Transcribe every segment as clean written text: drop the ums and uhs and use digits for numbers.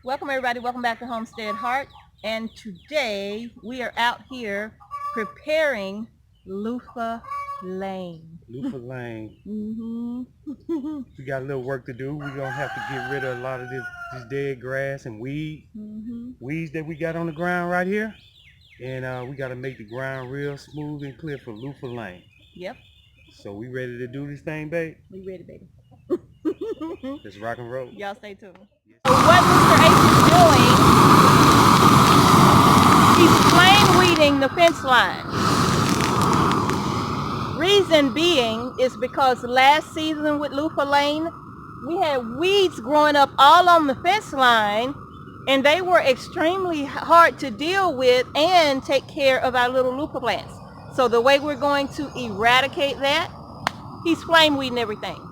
Welcome everybody, welcome back to Homestead Heart. And today we are out here preparing Luffa Lane. Luffa Lane. Mm-hmm. We got a little work to do. We're gonna have to get rid of a lot of this dead grass and weeds that we got on the ground right here. And we gotta make the ground real smooth and clear for Luffa Lane. Yep. So we ready to do this thing, babe? We ready, baby. Let's rock and roll. Y'all stay tuned. So what Mr. H is doing, he's plain weeding the fence line. Reason being is because last season with Luffa Lane, we had weeds growing up all on the fence line, and they were extremely hard to deal with and take care of our little Luffa plants. So the way we're going to eradicate that, he's flame weeding everything.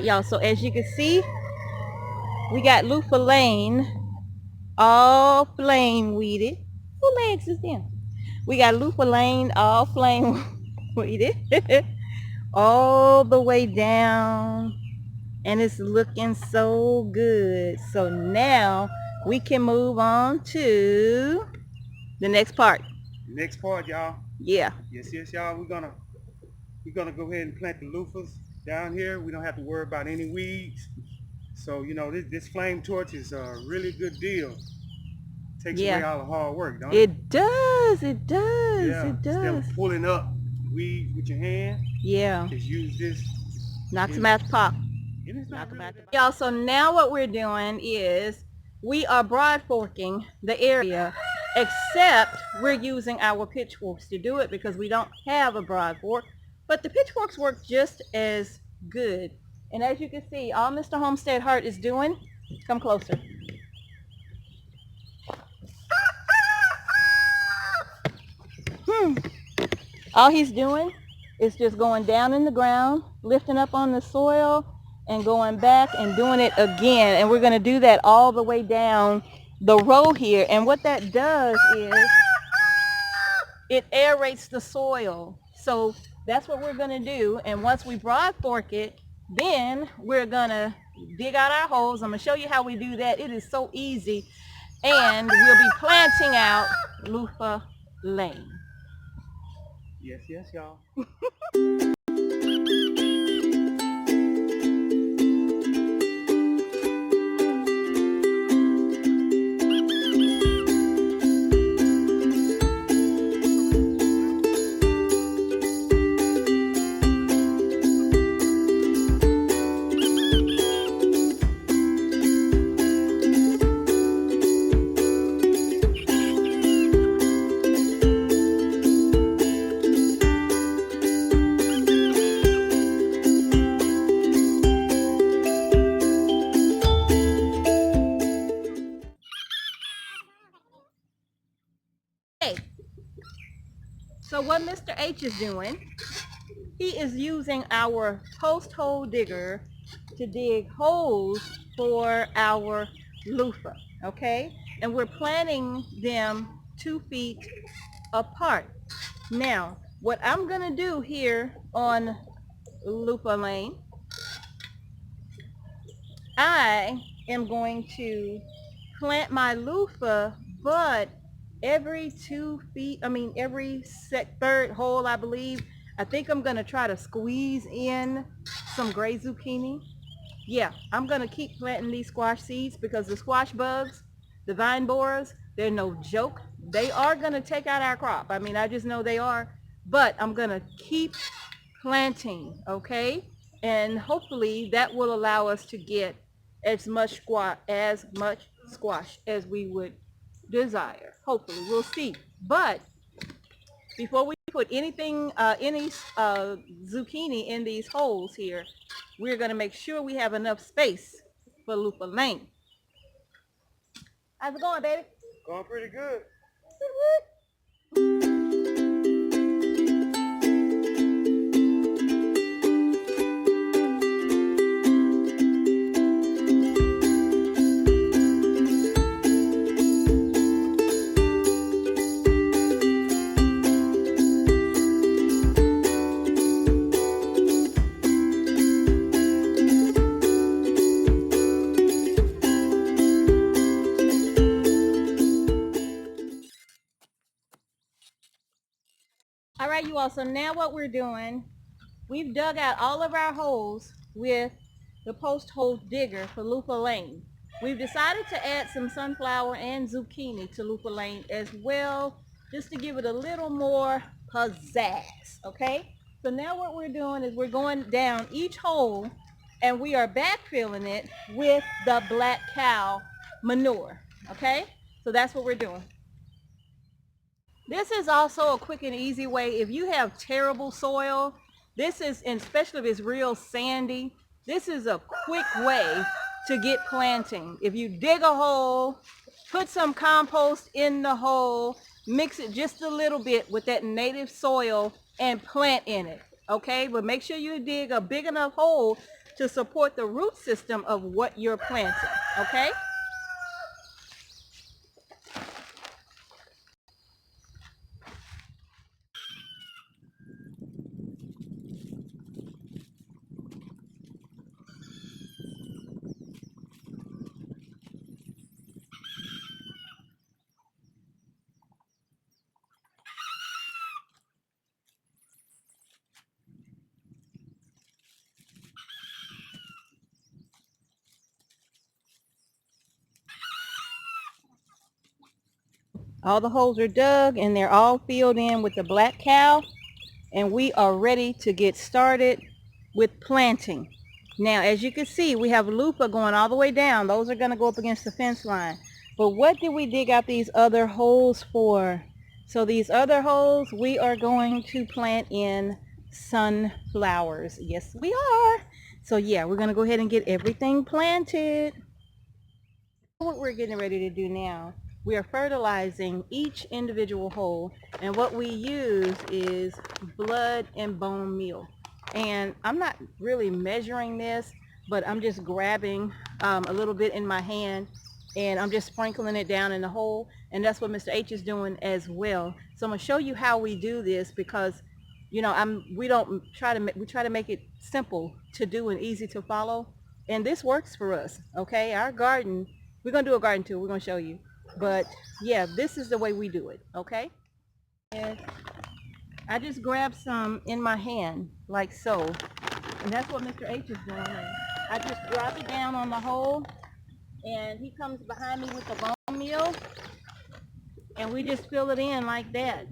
Y'all, so as you can see, we got Luffa Lane all flame weeded. Who legs is them? We got Luffa Lane all flame weeded all the way down, and it's looking so good. So now we can move on to the next part. Next part, y'all. Yeah. Yes, y'all. We're gonna go ahead and plant the loofahs down here. We don't have to worry about any weeds. So, you know, this flame torch is a really good deal. Takes away all the hard work, don't it? It does. It does. Yeah. It does. Instead of pulling up weeds with your hand, just use this. Knocks them out the pot. Y'all, so now what we're doing is we are broad forking the area, except we're using our pitchforks to do it because we don't have a broad fork. But the pitchforks work just as good. And as you can see, all Mr. Homestead Heart is doing, come closer. All he's doing is just going down in the ground, lifting up on the soil, and going back and doing it again. And we're going to do that all the way down the row here. And what that does is it aerates the soil. So that's what we're going to do. And once we broad fork it, then we're going to dig out our holes. I'm going to show you how we do that. It is so easy. And we'll be planting out Luffa Lane. Yes, y'all. So what Mr. H is doing, he is using our post hole digger to dig holes for our loofah, okay? And we're planting them 2 feet apart. Now, what I'm gonna do here on Luffa Lane, I am going to plant my loofah, but every 2 feet, every third hole, I believe. I think I'm going to try to squeeze in some gray zucchini. Yeah, I'm going to keep planting these squash seeds because the squash bugs, the vine borers, they're no joke. They are going to take out our crop. I just know they are. But I'm going to keep planting, okay? And hopefully that will allow us to get as much squash as we would desire. Hopefully, we'll see. But before we put anything, any zucchini in these holes here, we're going to make sure we have enough space for Luffa Lane. How's it going, baby? Going pretty good. All right, you all, so now what we're doing, we've dug out all of our holes with the post hole digger for Luffa Lane. We've decided to add some sunflower and zucchini to Luffa Lane as well, just to give it a little more pizzazz, okay? So now what we're doing is we're going down each hole and we are backfilling it with the black cow manure, okay? So that's what we're doing. This is also a quick and easy way. If you have terrible soil, this is, and especially if it's real sandy, this is a quick way to get planting. If you dig a hole, put some compost in the hole, mix it just a little bit with that native soil and plant in it, okay? But make sure you dig a big enough hole to support the root system of what you're planting, okay? All the holes are dug and they're all filled in with the black cow, and we are ready to get started with planting. Now, as you can see, we have Luffa going all the way down. Those are going to go up against the fence line. But what did we dig out these other holes for? So these other holes, we are going to plant in sunflowers. Yes, we are. So yeah, we're going to go ahead and get everything planted. What we're getting ready to do now, we are fertilizing each individual hole, and what we use is blood and bone meal. And I'm not really measuring this, but I'm just grabbing a little bit in my hand and I'm just sprinkling it down in the hole, and that's what Mr. H is doing as well. So I'm going to show you how we do this, because you know, we try to make it simple to do and easy to follow, and this works for us. Okay, our garden, we're going to do a garden tour, we're going to show you. But yeah, this is the way we do it, okay? And I just grab some in my hand, like so. And that's what Mr. H is doing. I just drop it down on the hole, and he comes behind me with the bone meal, and we just fill it in like that.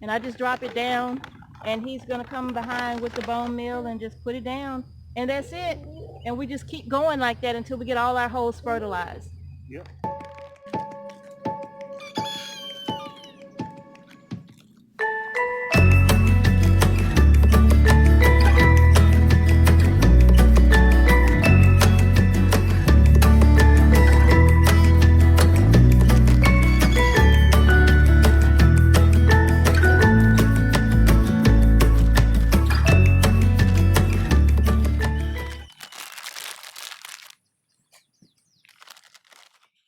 And I just drop it down, and he's going to come behind with the bone meal and just put it down. And that's it. And we just keep going like that until we get all our holes fertilized. Yep.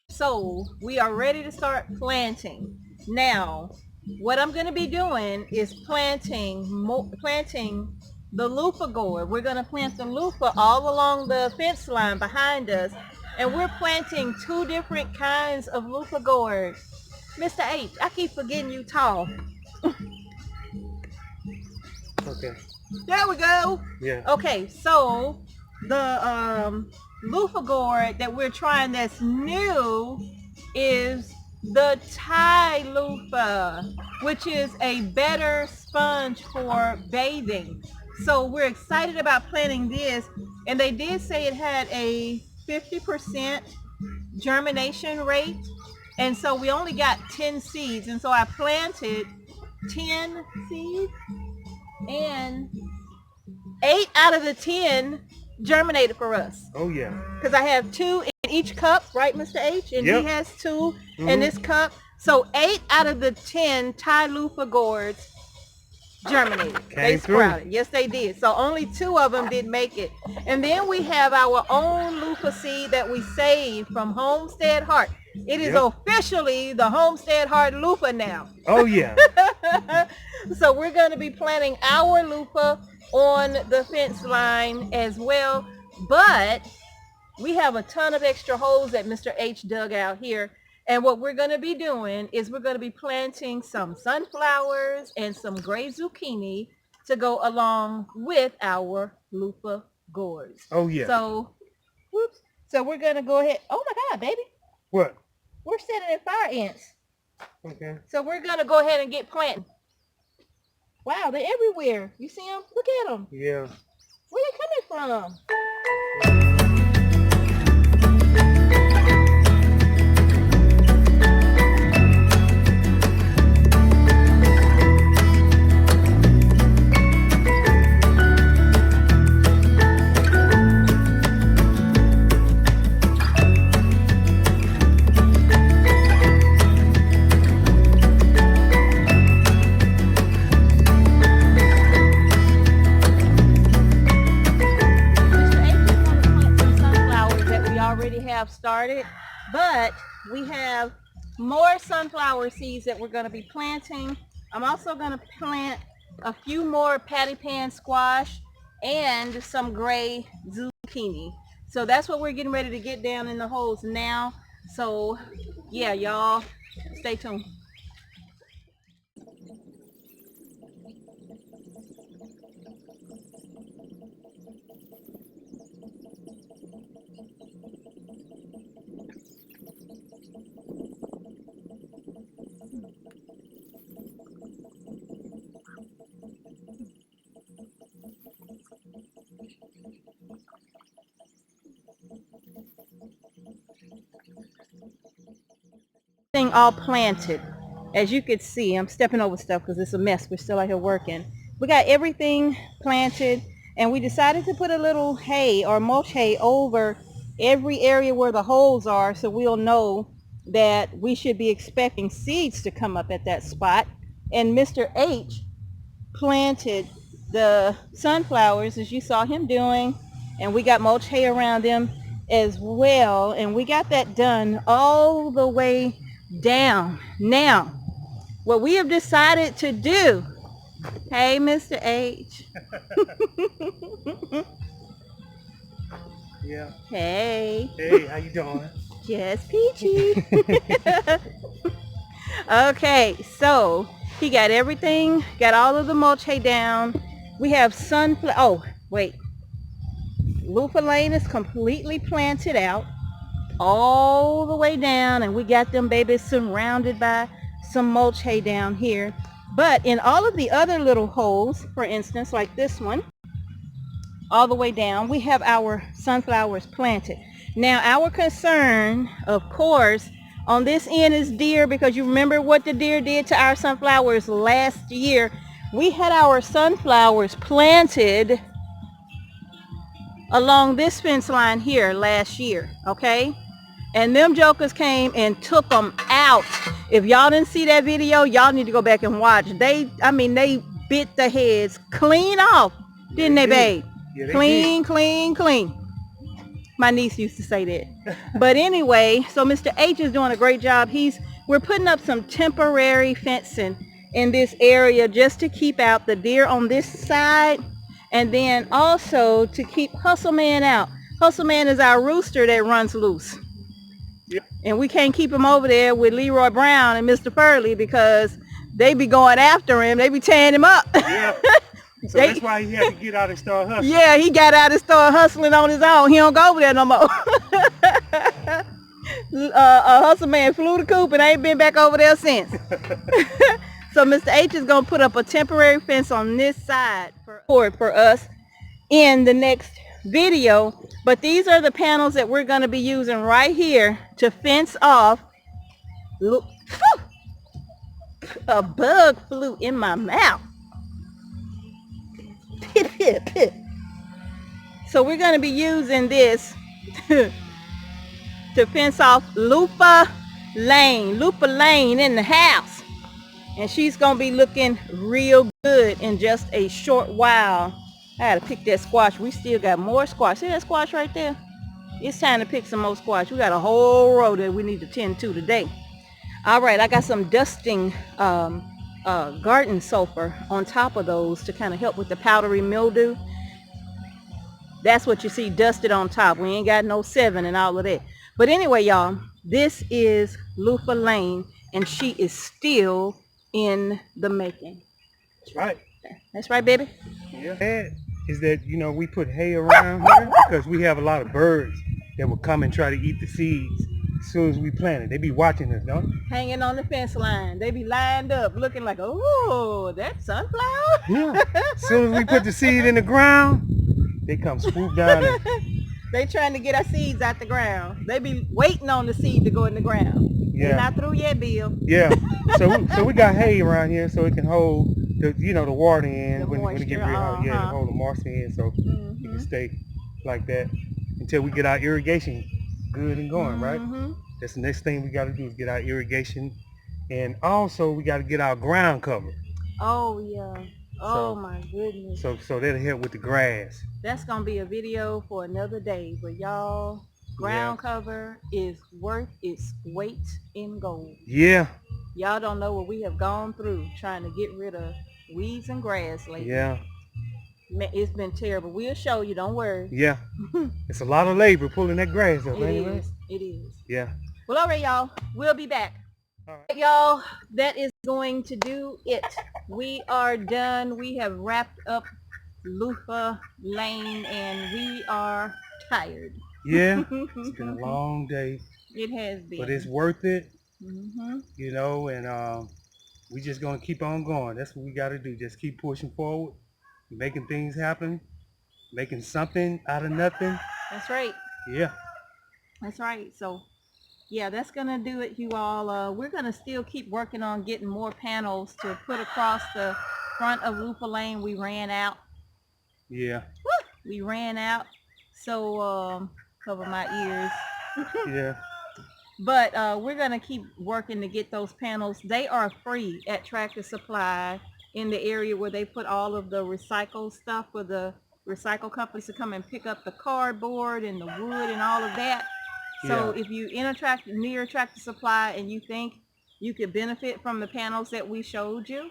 So we are ready to start planting. Now, what I'm going to be doing is planting the loofah gourd. We're going to plant the loofah all along the fence line behind us, and we're planting 2 different kinds of loofah gourd. Mr. H, I keep forgetting you tall. Okay. There we go. Yeah. Okay, so the loofah gourd that we're trying that's new is the Thai loofah, which is a better sponge for bathing. So we're excited about planting this, and they did say it had a 50% germination rate. And so we only got 10 seeds. And so I planted 10 seeds, and 8 out of the 10 germinated for us. Oh yeah. Because I have 2 in each cup, right, Mr. H? And Yep. he has 2 in this cup. So 8 out of the 10 Thai Luffa gourds germinated. They sprouted. Yes, they did. So only 2 of them did make it. And then we have our own Luffa seed that we saved from Homestead Heart. It is officially the Homestead Heart Luffa now. Oh yeah. So we're going to be planting our Luffa on the fence line as well. But we have a ton of extra holes that Mr. H dug out here. And what we're going to be doing is we're going to be planting some sunflowers and some gray zucchini to go along with our Luffa gourds. Oh yeah. So, whoops. So we're going to go ahead. Oh my God, baby. What? We're sitting in fire ants. Okay. So we're going to go ahead and get planting. Wow, they're everywhere. You see them? Look at them. Yeah. Where they coming from? Started, but we have more sunflower seeds that we're going to be planting. I'm also going to plant a few more patty pan squash and some gray zucchini. So that's what we're getting ready to get down in the holes now. So yeah, y'all stay tuned. All planted. As you can see, I'm stepping over stuff because it's a mess. We're still out here working. We got everything planted, and we decided to put a little hay or mulch hay over every area where the holes are, so we'll know that we should be expecting seeds to come up at that spot. And Mr. H planted the sunflowers, as you saw him doing, and we got mulch hay around them as well, and we got that done all the way down. Now, what we have decided to do, hey, Mr. H. Yeah. Hey. Hey, how you doing? Just peachy. Okay, so he got everything, got all of the mulch hay down. We have sunflower. Oh, wait. Luffa Lane is completely planted out all the way down, and we got them babies surrounded by some mulch hay down here. But in all of the other little holes, for instance, like this one, all the way down, we have our sunflowers planted. Now, our concern, of course, on this end is deer, because you remember what the deer did to our sunflowers last year. We had our sunflowers planted along this fence line here last year, okay? And them jokers came and took them out. If y'all didn't see that video, y'all need to go back and watch. They bit the heads clean off, didn't they, babe? Yeah, clean, clean, clean. My niece used to say that. But anyway, so Mr. H is doing a great job. We're putting up some temporary fencing in this area just to keep out the deer on this side, and then also to keep Hustle Man out. Hustle Man is our rooster that runs loose. Yep. And we can't keep him over there with Leroy Brown and Mr. Furley, because they be going after him. They be tearing him up. Yeah. So that's why he had to get out and start hustling. Yeah, he got out and started hustling on his own. He don't go over there no more. Hustle Man flew the coop and ain't been back over there since. So Mr. H is going to put up a temporary fence on this side for us in the next video, but these are the panels that we're going to be using right here to fence off. Look, a bug flew in my mouth. So we're going to be using this to fence off Luffa Lane in the house. And she's going to be looking real good in just a short while. I had to pick that squash. We still got more squash. See that squash right there? It's time to pick some more squash. We got a whole row that we need to tend to today. All right, I got some dusting garden sulfur on top of those to kind of help with the powdery mildew. That's what you see dusted on top. We ain't got no 7 and all of that. But anyway, y'all, this is Luffa Lane, and she is still in the making. That's right. That's right, baby. Yeah. Is that, you know, we put hay around here because we have a lot of birds that will come and try to eat the seeds as soon as we plant it. They be watching us, don't they? Hanging on the fence line. They be lined up looking like, oh, that's sunflower. Yeah. As soon as we put the seed in the ground, they come swoop down and They trying to get our seeds out the ground. They be waiting on the seed to go in the ground. yeah. They're not through yet, Bill. Yeah. So we got hay around here so it can hold the, you know, the water in The when it get real hot. Yeah, to hold the moisture in so it can stay like that until we get our irrigation good and going, right? That's the next thing we got to do is get our irrigation, and also we got to get our ground cover. Oh yeah. Oh my goodness. So that'll help with the grass. That's gonna be a video for another day, but y'all, ground cover is worth its weight in gold. Yeah. Y'all don't know what we have gone through trying to get rid of weeds and grass lately. Yeah. Man, it's been terrible. We'll show you, don't worry. Yeah. It's a lot of labor pulling that grass up, ain't it? It is. Yeah. Well, all right, y'all. We'll be back. All right. Y'all, that is going to do it. We are done. We have wrapped up Luffa Lane, and we are tired. Yeah. It's been a long day. It has been. But it's worth it. You know, and we just gonna keep on going. That's what we got to do. Just keep pushing forward, making things happen, making something out of nothing. That's right. Yeah. That's right. So yeah, that's gonna do it, you all. We're gonna still keep working on getting more panels to put across the front of Luffa Lane. We ran out. Yeah. We ran out. So cover my ears. Yeah. But we're going to keep working to get those panels. They are free at Tractor Supply in the area where they put all of the recycled stuff for the recycle companies to come and pick up the cardboard and the wood and all of that. So if you near Tractor Supply and you think you could benefit from the panels that we showed you,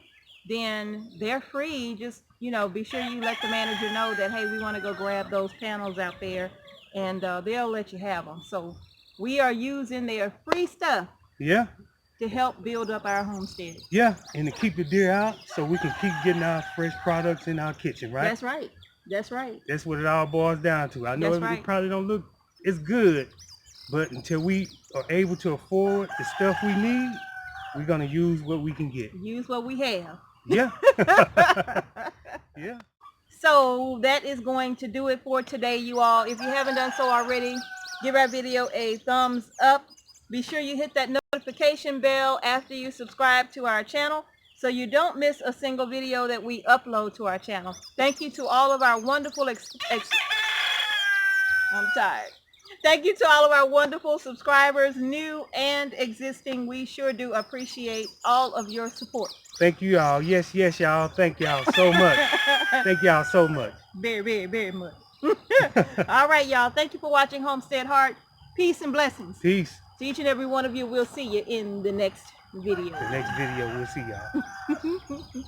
then they're free. Just, you know, be sure you let the manager know that, hey, we want to go grab those panels out there, and they'll let you have them. So we are using their free stuff to help build up our homestead. Yeah, and to keep the deer out so we can keep getting our fresh products in our kitchen, right? That's right. That's right. That's what it all boils down to. I know it probably don't look as good, but until we are able to afford the stuff we need, we're going to use what we can get. Use what we have. Yeah. Yeah. So that is going to do it for today, you all. If you haven't done so already, give our video a thumbs up. Be sure you hit that notification bell after you subscribe to our channel so you don't miss a single video that we upload to our channel. Thank you to all of our wonderful I'm tired. Thank you to all of our wonderful subscribers, new and existing. We sure do appreciate all of your support. Thank you all. Yes, y'all. Thank y'all so much. Thank y'all so much. Very, very, very much. All right, y'all. Thank you for watching Homestead Heart. Peace and blessings. Peace. To each and every one of you. We'll see you in the next video. The next video, we'll see y'all.